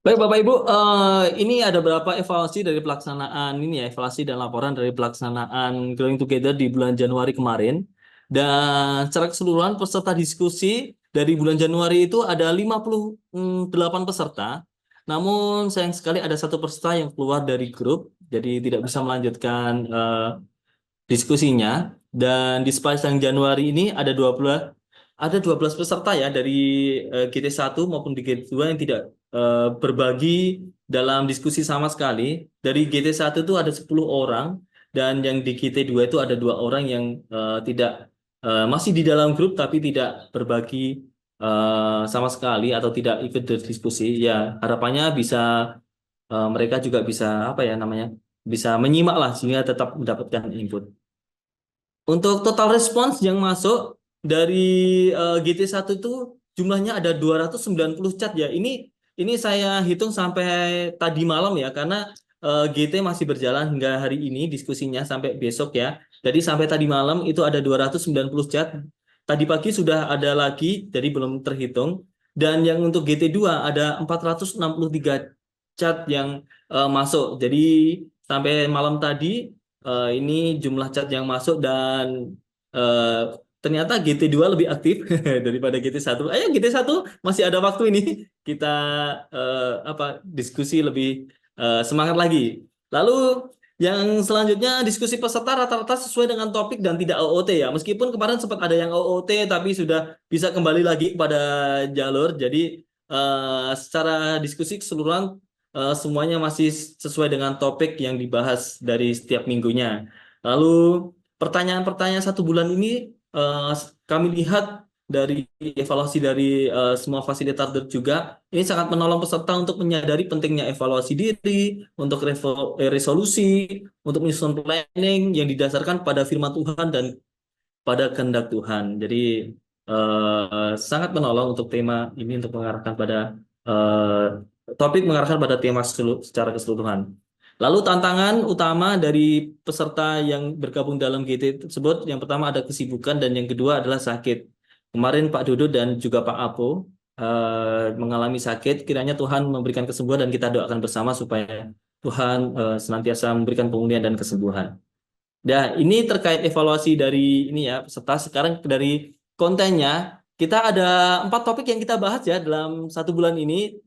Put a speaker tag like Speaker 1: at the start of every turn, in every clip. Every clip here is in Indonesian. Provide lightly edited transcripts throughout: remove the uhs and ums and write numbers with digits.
Speaker 1: Baik Bapak Ibu, ini ada beberapa evaluasi dari pelaksanaan ini ya, evaluasi dan laporan dari pelaksanaan Growing Together di bulan Januari kemarin. Dan secara keseluruhan peserta diskusi dari bulan Januari itu ada 58 peserta. Namun sayang sekali ada satu peserta yang keluar dari grup, jadi tidak bisa melanjutkan diskusinya. Dan di sepanjang Januari ini ada 12 peserta ya dari GT1 maupun di GT2 yang tidak berbagi dalam diskusi sama sekali. Dari GT1 itu ada 10 orang dan yang di GT2 itu ada 2 orang yang tidak masih di dalam grup tapi tidak berbagi sama sekali atau tidak ikut berdiskusi. Ya, harapannya bisa mereka juga bisa apa ya namanya? Bisa menyimak lah sehingga tetap mendapatkan input. Untuk total response yang masuk dari GT1 itu jumlahnya ada 290 chat ya. Ini saya hitung sampai tadi malam ya karena GT masih berjalan hingga hari ini diskusinya sampai besok ya. Jadi sampai tadi malam itu ada 290 chat. Tadi pagi sudah ada lagi jadi belum terhitung. Dan yang untuk GT2 ada 463 chat yang masuk. Jadi sampai malam tadi ini jumlah chat yang masuk dan eh, ternyata GT2 lebih aktif daripada GT1. Ayo GT1 masih ada waktu ini kita diskusi lebih semangat lagi. Lalu yang selanjutnya diskusi peserta rata-rata sesuai dengan topik dan tidak OOT ya. Meskipun kemarin sempat ada yang OOT tapi sudah bisa kembali lagi pada jalur. Jadi secara diskusi keseluruhan semuanya masih sesuai dengan topik yang dibahas dari setiap minggunya. Lalu pertanyaan-pertanyaan 1 bulan ini kami lihat dari evaluasi dari semua fasilitator juga, ini sangat menolong peserta untuk menyadari pentingnya evaluasi diri, untuk resolusi, untuk menyusun planning yang didasarkan pada firman Tuhan dan pada kehendak Tuhan. Jadi sangat menolong untuk tema ini untuk mengarahkan pada eh, topik mengarahkan pada tema secara keseluruhan. Lalu tantangan utama dari peserta yang bergabung dalam GT tersebut, yang pertama ada kesibukan dan yang kedua adalah sakit. Kemarin Pak Dodo dan juga Pak Apo mengalami sakit, kiranya Tuhan memberikan kesembuhan dan kita doakan bersama supaya Tuhan senantiasa memberikan pemulihan dan kesembuhan. Nah, ini terkait evaluasi dari ini ya peserta. Sekarang dari kontennya, kita ada 4 topik yang kita bahas ya dalam 1 bulan ini.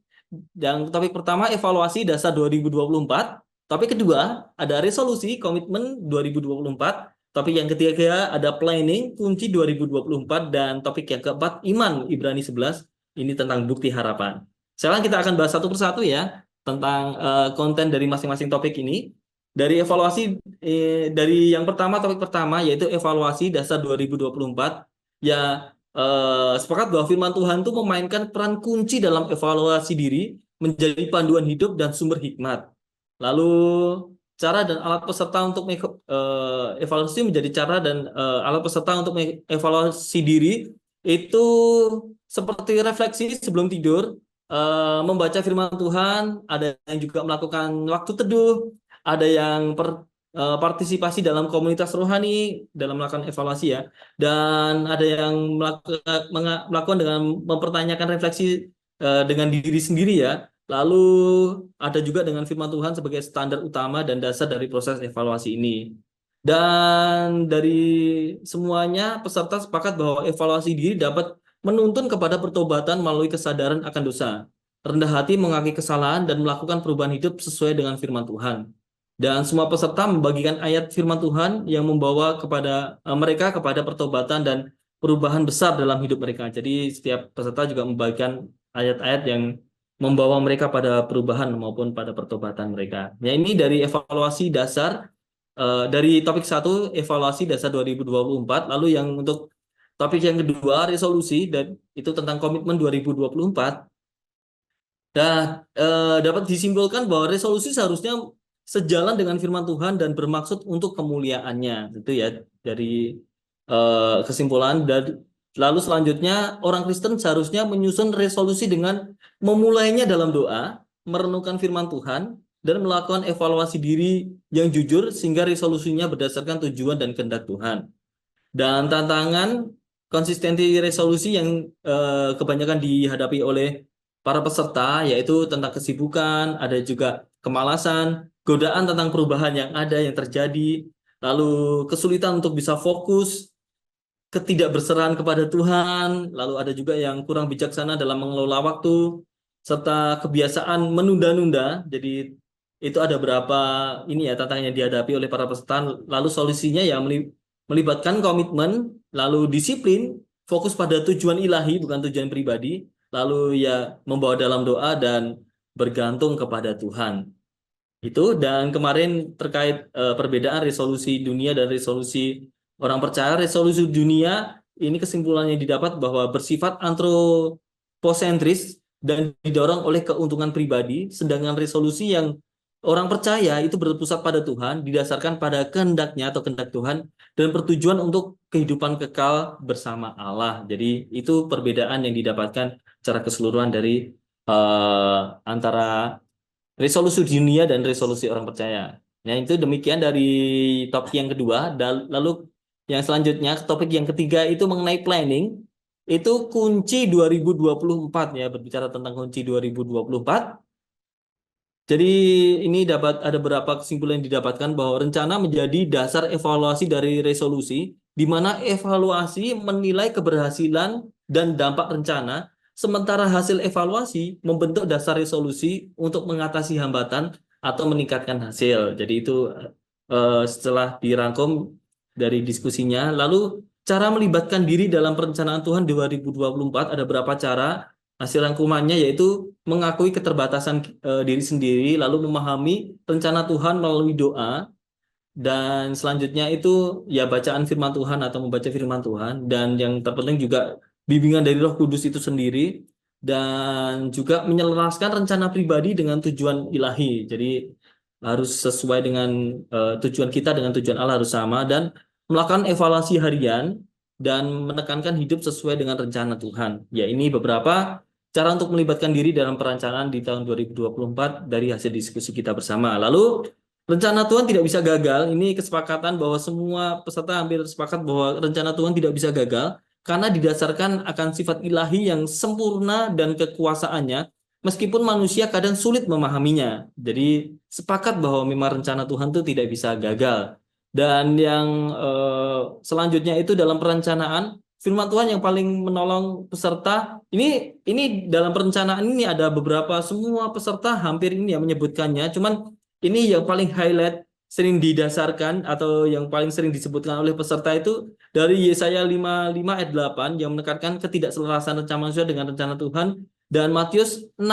Speaker 1: Yang topik pertama evaluasi dasar 2024. Topik kedua ada resolusi komitmen 2024. Topik yang ketiga ada planning kunci 2024 dan topik yang keempat iman Ibrani 11. Ini tentang bukti harapan. Sekarang kita akan bahas satu persatu ya tentang konten dari masing-masing topik ini. Dari evaluasi dari yang pertama topik pertama yaitu evaluasi dasar 2024 ya sepakat bahwa firman Tuhan itu memainkan peran kunci dalam evaluasi diri menjadi panduan hidup dan sumber hikmat. Lalu cara dan alat peserta untuk evaluasi menjadi cara dan alat peserta untuk evaluasi diri itu seperti refleksi sebelum tidur, membaca firman Tuhan, ada yang juga melakukan waktu teduh, ada yang partisipasi dalam komunitas rohani dalam melakukan evaluasi ya, dan ada yang melakukan dengan mempertanyakan refleksi dengan diri sendiri ya. Lalu ada juga dengan firman Tuhan sebagai standar utama dan dasar dari proses evaluasi ini. Dan dari semuanya peserta sepakat bahwa evaluasi diri dapat menuntun kepada pertobatan melalui kesadaran akan dosa, rendah hati mengakui kesalahan dan melakukan perubahan hidup sesuai dengan firman Tuhan. Dan semua peserta membagikan ayat firman Tuhan yang membawa kepada mereka kepada pertobatan dan perubahan besar dalam hidup mereka. Jadi setiap peserta juga membagikan ayat-ayat yang membawa mereka pada perubahan maupun pada pertobatan mereka. Ya ini dari evaluasi dasar dari topik satu evaluasi dasar 2024, lalu yang untuk topik yang kedua resolusi dan itu tentang komitmen 2024. Dan dapat disimpulkan bahwa resolusi seharusnya sejalan dengan firman Tuhan dan bermaksud untuk kemuliaannya. Itu ya dari kesimpulan. Dan lalu selanjutnya orang Kristen seharusnya menyusun resolusi dengan memulainya dalam doa, merenungkan firman Tuhan, dan melakukan evaluasi diri yang jujur sehingga resolusinya berdasarkan tujuan dan kehendak Tuhan. Dan tantangan konsistensi resolusi yang kebanyakan dihadapi oleh para peserta, yaitu tentang kesibukan, ada juga kemalasan, godaan tentang perubahan yang ada yang terjadi, lalu kesulitan untuk bisa fokus, ketidakberserahan kepada Tuhan, lalu ada juga yang kurang bijaksana dalam mengelola waktu, serta kebiasaan menunda-nunda. Jadi itu ada berapa ini ya tantangan yang dihadapi oleh para peserta. Lalu solusinya ya melibatkan komitmen, lalu disiplin, fokus pada tujuan ilahi bukan tujuan pribadi, lalu ya membawa dalam doa dan bergantung kepada Tuhan. Itu dan kemarin terkait perbedaan resolusi dunia dan resolusi orang percaya. Resolusi dunia ini kesimpulannya didapat bahwa bersifat antroposentris dan didorong oleh keuntungan pribadi, sedangkan resolusi yang orang percaya itu berpusat pada Tuhan, didasarkan pada kehendaknya atau kehendak Tuhan dan bertujuan untuk kehidupan kekal bersama Allah. Jadi itu perbedaan yang didapatkan secara keseluruhan dari antara resolusi dunia dan resolusi orang percaya. Nah, itu demikian dari topik yang kedua. Lalu yang selanjutnya, topik yang ketiga itu mengenai planning. Itu kunci 2024 ya, berbicara tentang kunci 2024. Jadi ini dapat ada beberapa kesimpulan yang didapatkan bahwa rencana menjadi dasar evaluasi dari resolusi, di mana evaluasi menilai keberhasilan dan dampak rencana, sementara hasil evaluasi membentuk dasar resolusi untuk mengatasi hambatan atau meningkatkan hasil. Jadi itu setelah dirangkum dari diskusinya, lalu cara melibatkan diri dalam perencanaan Tuhan 2024 ada berapa cara. Hasil rangkumannya yaitu mengakui keterbatasan diri sendiri, lalu memahami rencana Tuhan melalui doa, dan selanjutnya itu ya bacaan firman Tuhan atau membaca firman Tuhan, dan yang terpenting juga bimbingan dari Roh Kudus itu sendiri, dan juga menyelaraskan rencana pribadi dengan tujuan ilahi. Jadi harus sesuai dengan tujuan kita dengan tujuan Allah harus sama, dan melakukan evaluasi harian dan menekankan hidup sesuai dengan rencana Tuhan. Ya, ini beberapa cara untuk melibatkan diri dalam perencanaan di tahun 2024 dari hasil diskusi kita bersama. Lalu rencana Tuhan tidak bisa gagal. Ini kesepakatan bahwa semua peserta hampir sepakat bahwa rencana Tuhan tidak bisa gagal karena didasarkan akan sifat ilahi yang sempurna dan kekuasaannya, meskipun manusia kadang sulit memahaminya. Jadi sepakat bahwa memang rencana Tuhan itu tidak bisa gagal. Dan yang selanjutnya itu dalam perencanaan, firman Tuhan yang paling menolong peserta. Ini dalam perencanaan ini ada beberapa, semua peserta hampir ini yang menyebutkannya. Cuman ini yang paling highlight, sering didasarkan atau yang paling sering disebutkan oleh peserta itu dari Yesaya 55 ayat 8 yang menekankan ketidakselarasan rencana manusia dengan rencana Tuhan, dan Matius 6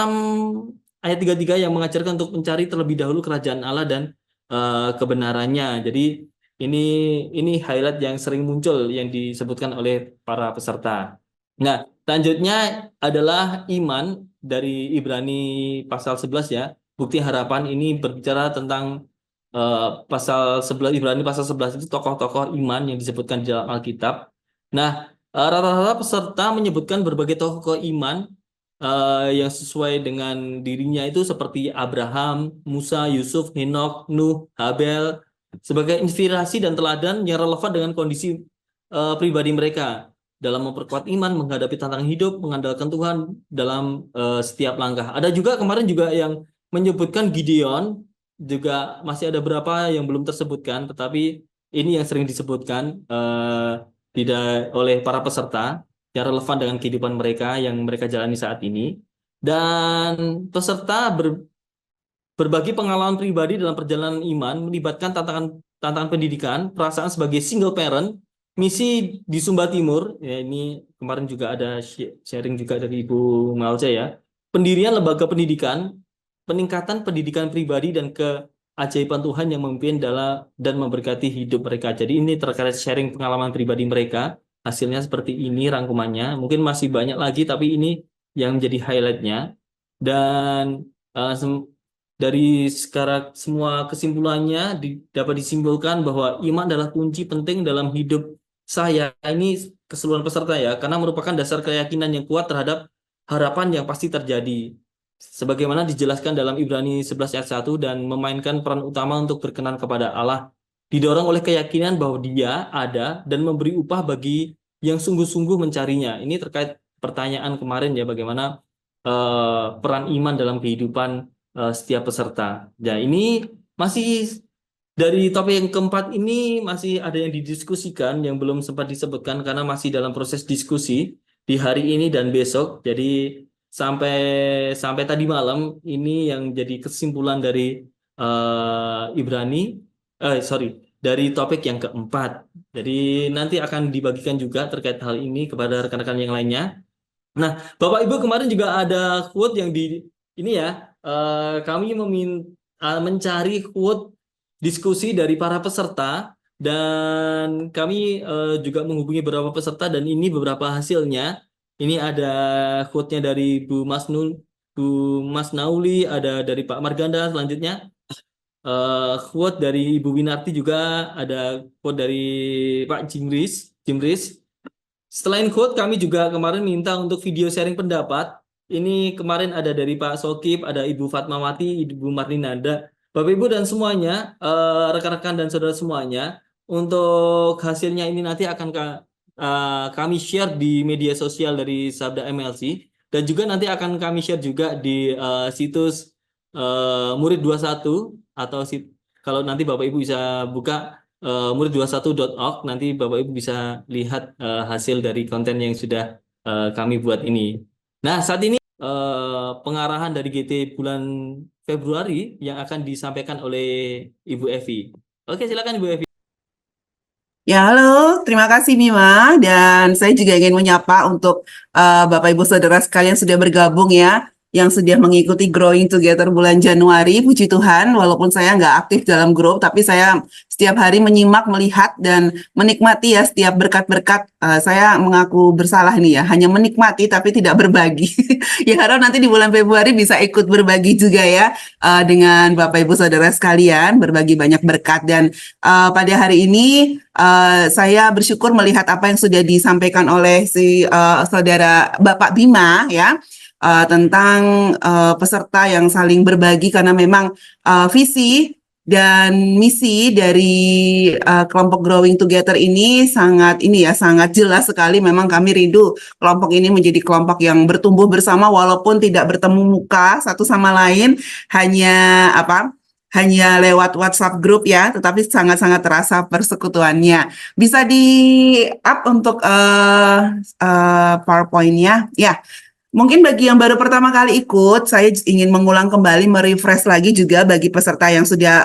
Speaker 1: ayat 33 yang mengajarkan untuk mencari terlebih dahulu kerajaan Allah dan kebenarannya. Jadi ini highlight yang sering muncul yang disebutkan oleh para peserta. Nah, selanjutnya adalah iman dari Ibrani pasal 11 ya. Bukti harapan ini berbicara tentang pasal 11, Ibrani pasal 11 itu tokoh-tokoh iman yang disebutkan di dalam Alkitab. Nah, rata-rata peserta menyebutkan berbagai tokoh iman yang sesuai dengan dirinya itu seperti Abraham, Musa, Yusuf, Henokh, Nuh, Habel sebagai inspirasi dan teladan yang relevan dengan kondisi pribadi mereka dalam memperkuat iman, menghadapi tantangan hidup, mengandalkan Tuhan dalam setiap langkah. Ada juga kemarin juga yang menyebutkan Gideon, juga masih ada beberapa yang belum tersebutkan, tetapi ini yang sering disebutkan tidak oleh para peserta yang relevan dengan kehidupan mereka yang mereka jalani saat ini. Dan peserta berbagi pengalaman pribadi dalam perjalanan iman, melibatkan tantangan pendidikan, perasaan sebagai single parent, misi di Sumba Timur, ya ini kemarin juga ada sharing juga dari Ibu Malca ya, pendirian lembaga pendidikan, peningkatan pendidikan pribadi dan keajaiban Tuhan yang memimpin dalam dan memberkati hidup mereka. Jadi ini terkait sharing pengalaman pribadi mereka, hasilnya seperti ini rangkumannya. Mungkin masih banyak lagi, tapi ini yang menjadi highlightnya. Dan dari sekarang semua kesimpulannya dapat disimpulkan bahwa iman adalah kunci penting dalam hidup saya. Ini keseluruhan peserta ya, karena merupakan dasar keyakinan yang kuat terhadap harapan yang pasti terjadi. Sebagaimana dijelaskan dalam Ibrani 11 ayat 1, dan memainkan peran utama untuk berkenan kepada Allah. Didorong oleh keyakinan bahwa Dia ada dan memberi upah bagi yang sungguh-sungguh mencarinya. Ini terkait pertanyaan kemarin ya, bagaimana peran iman dalam kehidupan setiap peserta. Ya, ini masih dari topik yang keempat ini masih ada yang didiskusikan yang belum sempat disebutkan karena masih dalam proses diskusi di hari ini dan besok. Jadi sampai sampai tadi malam ini yang jadi kesimpulan dari Ibrani, dari topik yang keempat. Jadi nanti akan dibagikan juga terkait hal ini kepada rekan-rekan yang lainnya. Nah, Bapak Ibu kemarin juga ada quote yang di ini ya, kami mencari quote diskusi dari para peserta dan kami juga menghubungi beberapa peserta dan ini beberapa hasilnya. Ini ada quote-nya dari Bu Mas Nauli, ada dari Pak Marganda selanjutnya. Quote dari Ibu Winarti juga ada quote dari Pak Jimris. Selain quote, kami juga kemarin minta untuk video sharing pendapat. Ini kemarin ada dari Pak Sokip, ada Ibu Fatmawati, Ibu Marlinanda, Bapak Ibu dan semuanya, rekan-rekan dan saudara semuanya. Untuk hasilnya ini nanti akan kami share di media sosial dari Sabda MLC. Dan juga nanti akan kami share juga di situs Murid 21 atau kalau nanti Bapak Ibu bisa buka murid21.org, nanti Bapak Ibu bisa lihat hasil dari konten yang sudah kami buat ini. Nah, saat ini pengarahan dari GT bulan Februari yang akan disampaikan oleh Ibu Evi. Oke, silakan Ibu Evi.
Speaker 2: Ya, halo, terima kasih Mima, dan saya juga ingin menyapa untuk Bapak Ibu Saudara sekalian sudah bergabung ya, yang sudah mengikuti Growing Together bulan Januari. Puji Tuhan, walaupun saya nggak aktif dalam grup, tapi saya setiap hari menyimak, melihat, dan menikmati ya setiap berkat-berkat. Saya mengaku bersalah nih ya, hanya menikmati tapi tidak berbagi. Ya harap nanti di bulan Februari bisa ikut berbagi juga ya dengan Bapak Ibu Saudara sekalian, berbagi banyak berkat. Dan pada hari ini saya bersyukur melihat apa yang sudah disampaikan oleh si saudara Bapak Bima ya, tentang peserta yang saling berbagi, karena memang visi dan misi dari kelompok Growing Together ini sangat jelas sekali. Memang kami rindu kelompok ini menjadi kelompok yang bertumbuh bersama walaupun tidak bertemu muka satu sama lain, hanya lewat WhatsApp grup ya, tetapi sangat-sangat terasa persekutuannya. Bisa di-up untuk PowerPoint-nya. Ya, mungkin bagi yang baru pertama kali ikut, saya ingin mengulang kembali, merefresh lagi juga bagi peserta yang sudah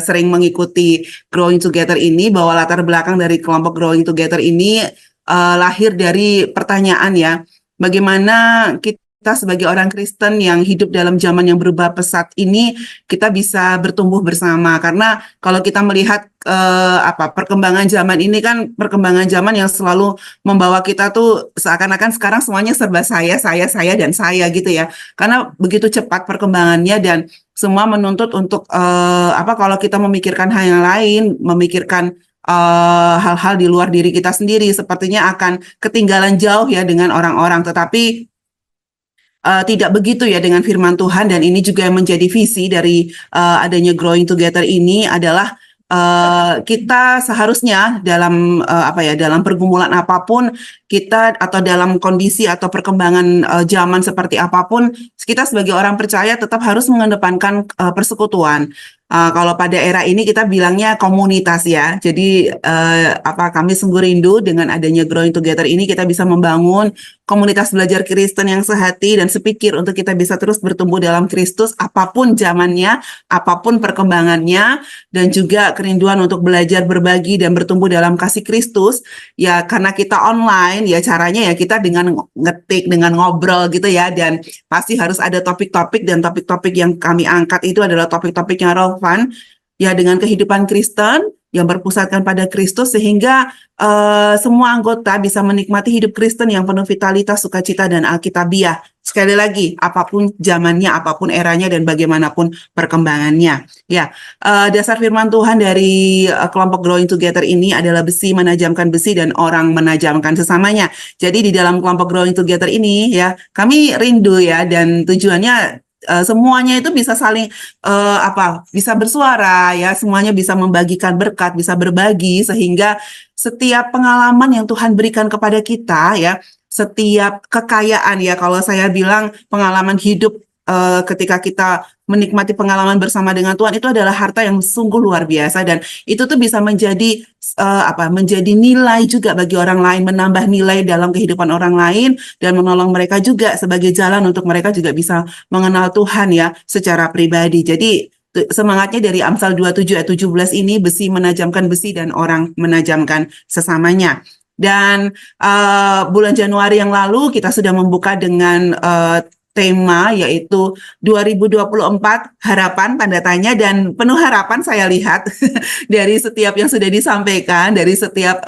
Speaker 2: sering mengikuti Growing Together ini, bahwa latar belakang dari kelompok Growing Together ini lahir dari pertanyaan ya, bagaimana kita sebagai orang Kristen yang hidup dalam zaman yang berubah pesat ini, kita bisa bertumbuh bersama. Karena kalau kita melihat perkembangan zaman ini kan perkembangan zaman yang selalu membawa kita tuh seakan-akan sekarang semuanya serba saya dan saya gitu ya. Karena begitu cepat perkembangannya dan semua menuntut untuk kalau kita memikirkan hal yang lain, memikirkan hal-hal di luar diri kita sendiri, sepertinya akan ketinggalan jauh ya dengan orang-orang. Tetapi tidak begitu ya dengan firman Tuhan, dan ini juga menjadi visi dari adanya Growing Together ini adalah kita seharusnya dalam dalam pergumulan apapun kita, atau dalam kondisi atau perkembangan zaman seperti apapun, kita sebagai orang percaya tetap harus mengedepankan persekutuan. Kalau pada era ini kita bilangnya komunitas ya. Jadi kami sungguh rindu dengan adanya Growing Together ini kita bisa membangun komunitas belajar Kristen yang sehati dan sepikir untuk kita bisa terus bertumbuh dalam Kristus apapun zamannya, apapun perkembangannya, dan juga kerinduan untuk belajar, berbagi, dan bertumbuh dalam kasih Kristus. Ya karena kita online ya, caranya ya kita dengan ngetik, dengan ngobrol gitu ya, dan pasti harus ada topik-topik, dan topik-topik yang kami angkat itu adalah topik-topik yang relevan ya dengan kehidupan Kristen yang berpusatkan pada Kristus, sehingga semua anggota bisa menikmati hidup Kristen yang penuh vitalitas, sukacita, dan alkitabiah. Sekali lagi, apapun zamannya, apapun eranya, dan bagaimanapun perkembangannya. Ya, dasar firman Tuhan dari kelompok Growing Together ini adalah besi menajamkan besi dan orang menajamkan sesamanya. Jadi di dalam kelompok Growing Together ini ya, kami rindu ya, dan tujuannya semuanya itu bisa saling bisa bersuara ya, semuanya bisa membagikan berkat, bisa berbagi, sehingga setiap pengalaman yang Tuhan berikan kepada kita ya, setiap kekayaan ya, kalau saya bilang pengalaman hidup ketika kita menikmati pengalaman bersama dengan Tuhan itu adalah harta yang sungguh luar biasa, dan itu tuh bisa menjadi menjadi nilai juga bagi orang lain, menambah nilai dalam kehidupan orang lain dan menolong mereka juga sebagai jalan untuk mereka juga bisa mengenal Tuhan ya secara pribadi. Jadi semangatnya dari Amsal 27 ayat 17 ini, besi menajamkan besi dan orang menajamkan sesamanya. Dan bulan Januari yang lalu kita sudah membuka dengan tema yaitu 2024 harapan tanda tanya, dan penuh harapan saya lihat dari setiap yang sudah disampaikan, dari setiap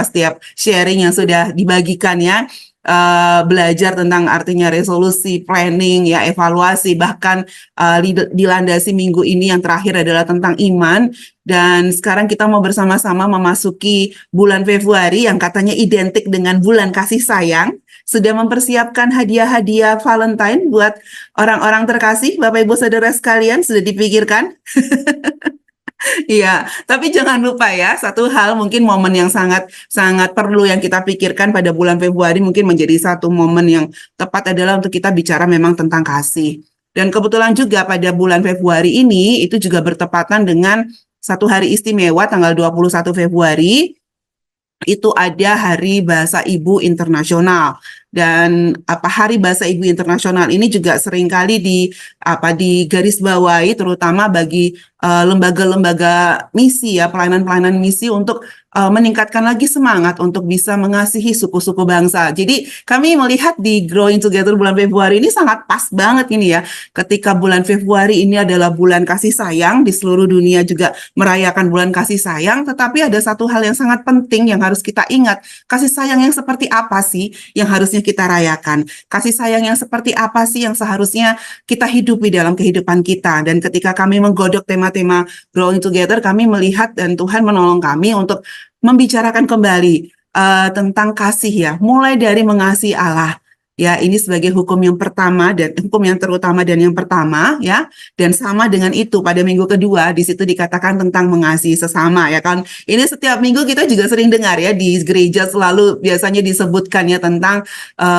Speaker 2: setiap sharing yang sudah dibagikan ya. Belajar tentang artinya resolusi, planning, ya evaluasi, bahkan dilandasi minggu ini yang terakhir adalah tentang iman. Dan sekarang kita mau bersama-sama memasuki bulan Februari yang katanya identik dengan bulan kasih sayang. Sudah mempersiapkan hadiah-hadiah Valentine buat orang-orang terkasih, Bapak Ibu Saudara sekalian, sudah dipikirkan? Iya, tapi jangan lupa ya, satu hal mungkin momen yang sangat sangat perlu yang kita pikirkan pada bulan Februari mungkin menjadi satu momen yang tepat adalah untuk kita bicara memang tentang kasih. Dan kebetulan juga pada bulan Februari ini itu juga bertepatan dengan satu hari istimewa tanggal 21 Februari itu ada Hari Bahasa Ibu Internasional. Dan Hari Bahasa Ibu Internasional ini juga seringkali digarisbawahi terutama bagi lembaga-lembaga misi ya, pelayanan-pelayanan misi untuk meningkatkan lagi semangat untuk bisa mengasihi suku-suku bangsa. Jadi kami melihat di Growing Together bulan Februari ini sangat pas banget ini ya, ketika bulan Februari ini adalah bulan kasih sayang, di seluruh dunia juga merayakan bulan kasih sayang, tetapi ada satu hal yang sangat penting yang harus kita ingat. Kasih sayang yang seperti apa sih yang harusnya kita rayakan? Kasih sayang yang seperti apa sih yang seharusnya kita hidupi dalam kehidupan kita? Dan ketika kami menggodok tema-tema Growing Together, kami melihat dan Tuhan menolong kami untuk membicarakan kembali tentang kasih ya, mulai dari mengasihi Allah. Ya, ini sebagai hukum yang pertama dan hukum yang terutama dan yang pertama ya. Dan sama dengan itu pada minggu kedua di situ dikatakan tentang mengasihi sesama ya kan. Ini setiap minggu kita juga sering dengar ya di gereja selalu biasanya disebutkan ya tentang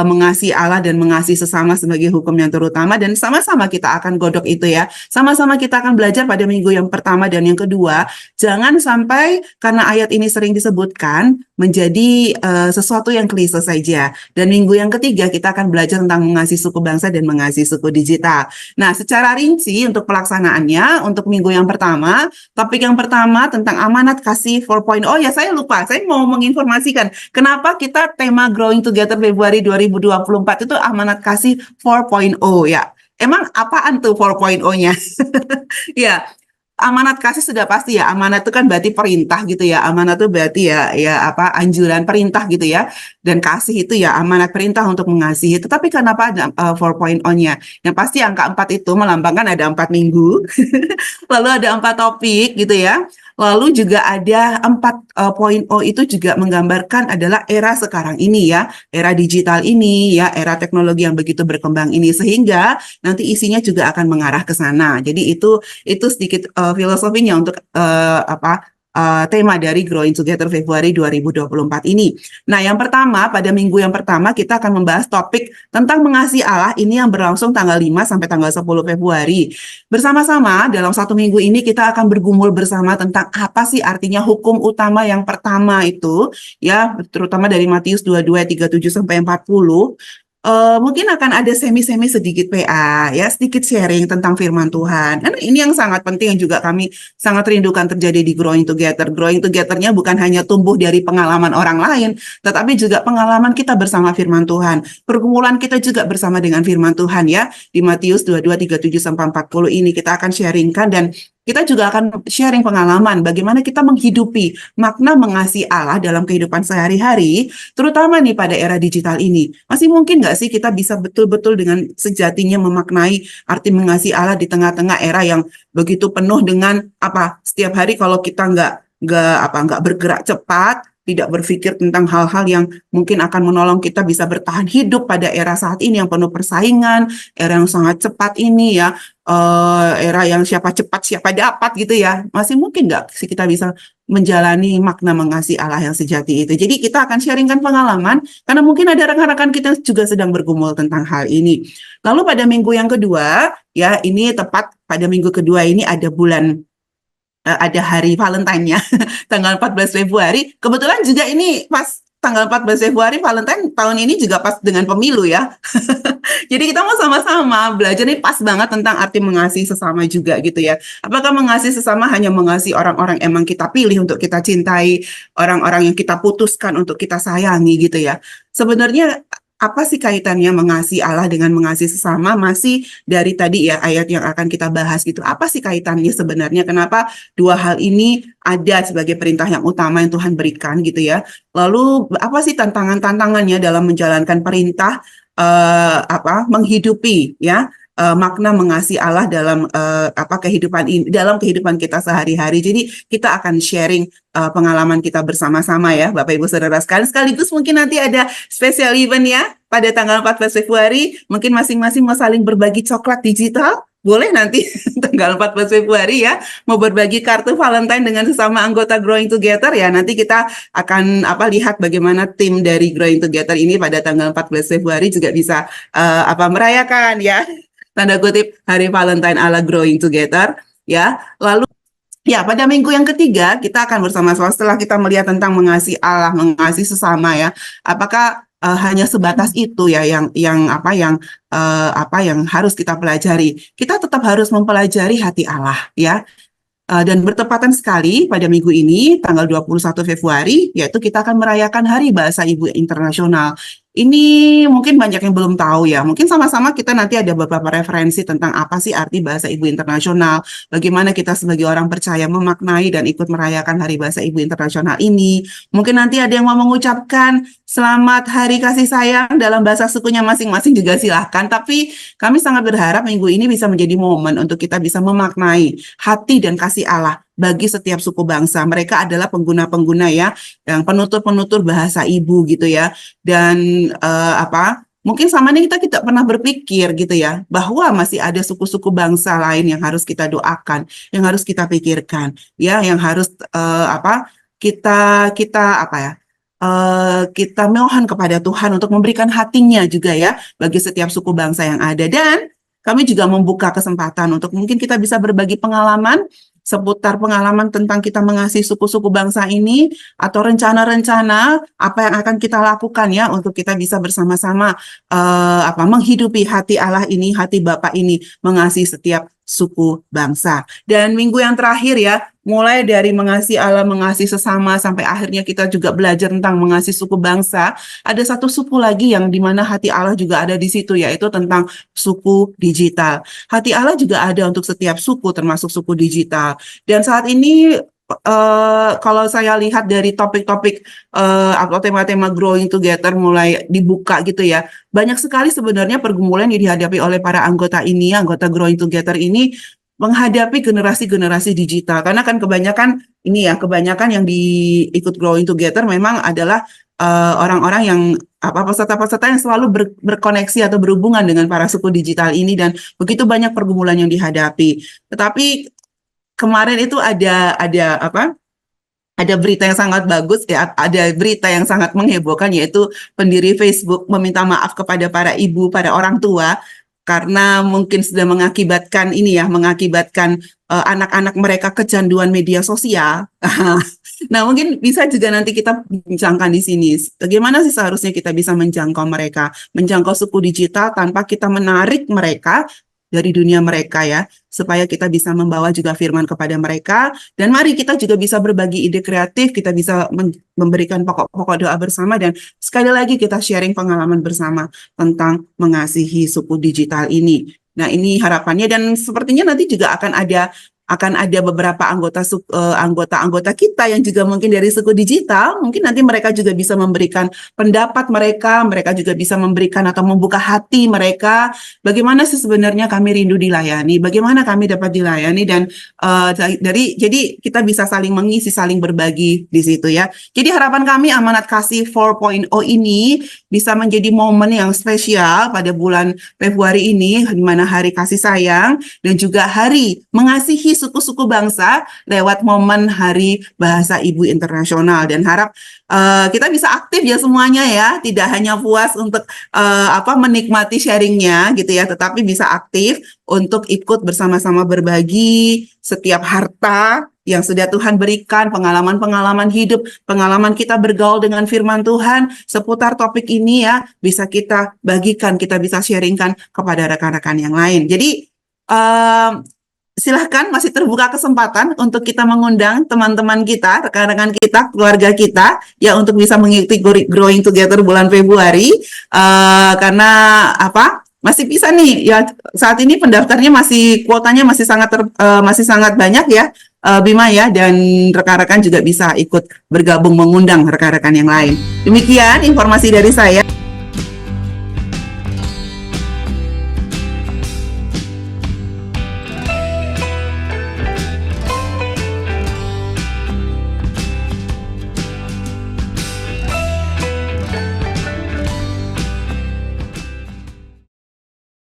Speaker 2: mengasihi Allah dan mengasihi sesama sebagai hukum yang terutama, dan sama-sama kita akan godok itu ya. Sama-sama kita akan belajar pada minggu yang pertama dan yang kedua. Jangan sampai karena ayat ini sering disebutkan menjadi sesuatu yang klise saja. Dan minggu yang ketiga kita akan belajar tentang mengasihi suku bangsa dan mengasihi suku digital. Nah, secara rinci untuk pelaksanaannya, untuk minggu yang pertama, topik yang pertama tentang amanat kasih 4.0. Ya, saya lupa, saya mau menginformasikan kenapa kita tema Growing Together Februari 2024 itu amanat kasih 4.0 ya. Emang apaan tuh 4.0-nya? Ya, amanat kasih sudah pasti ya. Amanat itu kan berarti perintah gitu ya. Amanat itu berarti anjuran perintah gitu ya. Dan kasih itu ya amanat perintah untuk mengasihi. Tetapi kenapa ada 4.0-nya? Yang pasti angka 4 itu melambangkan ada 4 minggu. Lalu ada 4 topik gitu ya. Lalu juga ada 4.0 itu juga menggambarkan adalah era sekarang ini ya, era digital ini ya, era teknologi yang begitu berkembang ini, sehingga nanti isinya juga akan mengarah ke sana. Jadi itu sedikit filosofinya untuk tema dari Growing Together Februari 2024 ini. Nah, yang pertama, pada minggu yang pertama kita akan membahas topik tentang mengasihi Allah, ini yang berlangsung tanggal 5 sampai tanggal 10 Februari. Bersama-sama dalam satu minggu ini kita akan bergumul bersama tentang apa sih artinya hukum utama yang pertama itu, ya, terutama dari Matius 22, 37 sampai 40. Mungkin akan ada semi-semi sedikit PA ya, sedikit sharing tentang firman Tuhan. Dan ini yang sangat penting yang juga kami sangat rindukan terjadi di Growing Together. Growing Together-nya bukan hanya tumbuh dari pengalaman orang lain, tetapi juga pengalaman kita bersama firman Tuhan. Pergumulan kita juga bersama dengan firman Tuhan ya. Di Matius 22, 37 sampai 40 ini kita akan sharingkan, dan kita juga akan sharing pengalaman bagaimana kita menghidupi makna mengasihi Allah dalam kehidupan sehari-hari, terutama nih pada era digital ini. Masih mungkin nggak sih kita bisa betul-betul dengan sejatinya memaknai arti mengasihi Allah di tengah-tengah era yang begitu penuh dengan setiap hari kalau kita nggak bergerak cepat, tidak berpikir tentang hal-hal yang mungkin akan menolong kita bisa bertahan hidup pada era saat ini yang penuh persaingan, era yang sangat cepat ini ya, era yang siapa cepat siapa dapat gitu ya. Masih mungkin nggak sih kita bisa menjalani makna mengasihi Allah yang sejati itu. Jadi kita akan sharingkan pengalaman, karena mungkin ada rekan-rekan kita juga sedang bergumul tentang hal ini. Lalu pada minggu yang kedua, ya ini tepat pada minggu kedua ini ada hari Valentine-nya, tanggal 14 Februari. Kebetulan juga ini pas tanggal 14 Februari Valentine tahun ini juga pas dengan pemilu ya. Jadi kita mau sama-sama belajar nih, pas banget tentang arti mengasihi sesama juga gitu ya. Apakah mengasihi sesama hanya mengasihi orang-orang emang kita pilih untuk kita cintai, orang-orang yang kita putuskan untuk kita sayangi gitu ya. Sebenarnya apa sih kaitannya mengasihi Allah dengan mengasihi sesama? Masih dari tadi ya ayat yang akan kita bahas gitu. Apa sih kaitannya sebenarnya? Kenapa dua hal ini ada sebagai perintah yang utama yang Tuhan berikan gitu ya? Lalu apa sih tantangan-tantangannya dalam menjalankan perintah menghidupi ya makna mengasihi Allah dalam kehidupan ini, dalam kehidupan kita sehari-hari. Jadi kita akan sharing pengalaman kita bersama-sama ya Bapak Ibu Saudara sekalian. Sekaligus mungkin nanti ada special event ya pada tanggal 14 Februari, mungkin masing-masing mau saling berbagi coklat digital. Boleh nanti tanggal 14 Februari ya, mau berbagi kartu Valentine dengan sesama anggota Growing Together ya. Nanti kita akan lihat bagaimana tim dari Growing Together ini pada tanggal 14 Februari juga bisa merayakan ya, tanda kutip Hari Valentine ala Growing Together ya. Lalu ya, pada minggu yang ketiga kita akan bersama-sama setelah kita melihat tentang mengasihi Allah, mengasihi sesama ya. Apakah hanya sebatas itu ya yang harus kita pelajari? Kita tetap harus mempelajari hati Allah ya. Dan bertepatan sekali pada minggu ini, tanggal 21 Februari, yaitu kita akan merayakan Hari Bahasa Ibu Internasional. Ini mungkin banyak yang belum tahu ya. Mungkin sama-sama kita nanti ada beberapa referensi tentang apa sih arti Bahasa Ibu Internasional, bagaimana kita sebagai orang percaya memaknai dan ikut merayakan Hari Bahasa Ibu Internasional ini. Mungkin nanti ada yang mau mengucapkan Selamat Hari Kasih Sayang dalam bahasa sukunya masing-masing juga silahkan. Tapi kami sangat berharap minggu ini bisa menjadi momen untuk kita bisa memaknai hati dan kasih Allah bagi setiap suku bangsa. Mereka adalah pengguna-pengguna ya, yang penutur-penutur bahasa ibu gitu ya. Dan mungkin sama ini kita tidak pernah berpikir gitu ya, bahwa masih ada suku-suku bangsa lain yang harus kita doakan, yang harus kita pikirkan, ya, yang harus kita mohon kepada Tuhan untuk memberikan hatinya juga ya bagi setiap suku bangsa yang ada. Dan kami juga membuka kesempatan untuk mungkin kita bisa berbagi pengalaman seputar pengalaman tentang kita mengasihi suku-suku bangsa ini, atau rencana-rencana apa yang akan kita lakukan ya untuk kita bisa bersama-sama menghidupi hati Allah ini, hati Bapa ini, mengasihi setiap suku bangsa. Dan minggu yang terakhir ya, mulai dari mengasihi Allah, mengasihi sesama, sampai akhirnya kita juga belajar tentang mengasihi suku bangsa. Ada satu suku lagi yang dimana hati Allah juga ada di situ, yaitu tentang suku digital. Hati Allah juga ada untuk setiap suku, termasuk suku digital. Dan saat ini kalau saya lihat dari topik-topik atau tema-tema Growing Together mulai dibuka gitu ya, banyak sekali sebenarnya pergumulan yang dihadapi oleh para anggota ini, anggota Growing Together ini, menghadapi generasi-generasi digital. Karena kan kebanyakan yang ikut Growing Together memang adalah orang-orang yang peserta-peserta yang selalu berkoneksi atau berhubungan dengan para suku digital ini, dan begitu banyak pergumulan yang dihadapi. Tetapi kemarin itu ada berita yang sangat bagus ya, ada berita yang sangat menghebohkan, yaitu pendiri Facebook meminta maaf kepada para ibu, para orang tua, karena mungkin sudah mengakibatkan anak-anak mereka kecanduan media sosial. Nah, mungkin bisa juga nanti kita bincangkan di sini, bagaimana sih seharusnya kita bisa menjangkau mereka, menjangkau suku digital tanpa kita menarik mereka dari dunia mereka ya, supaya kita bisa membawa juga firman kepada mereka. Dan mari kita juga bisa berbagi ide kreatif, kita bisa memberikan pokok-pokok doa bersama, dan sekali lagi kita sharing pengalaman bersama tentang mengasihi suku digital ini. Nah, ini harapannya, dan sepertinya nanti juga akan ada akan ada beberapa anggota-anggota kita yang juga mungkin dari suku digital, mungkin nanti mereka juga bisa memberikan pendapat mereka juga bisa memberikan atau membuka hati mereka, bagaimana sih sebenarnya kami rindu dilayani, bagaimana kami dapat dilayani, dan jadi kita bisa saling mengisi, saling berbagi di situ ya. Jadi harapan kami Amanat Kasih 4.0 ini bisa menjadi momen yang spesial pada bulan Februari ini, di mana hari kasih sayang dan juga hari mengasihi suku-suku bangsa lewat momen Hari Bahasa Ibu Internasional, dan harap kita bisa aktif ya semuanya ya, tidak hanya puas untuk menikmati sharingnya gitu ya, tetapi bisa aktif untuk ikut bersama-sama berbagi setiap harta yang sudah Tuhan berikan, pengalaman-pengalaman hidup, pengalaman kita bergaul dengan firman Tuhan seputar topik ini ya, bisa kita bagikan, kita bisa sharingkan kepada rekan-rekan yang lain. Jadi silahkan, masih terbuka kesempatan untuk kita mengundang teman-teman kita, rekan-rekan kita, keluarga kita, ya untuk bisa mengikuti Growing Together bulan Februari, karena masih bisa nih ya, saat ini pendaftarnya kuotanya masih sangat banyak ya, Bima ya, dan rekan-rekan juga bisa ikut bergabung mengundang rekan-rekan yang lain. Demikian informasi dari saya.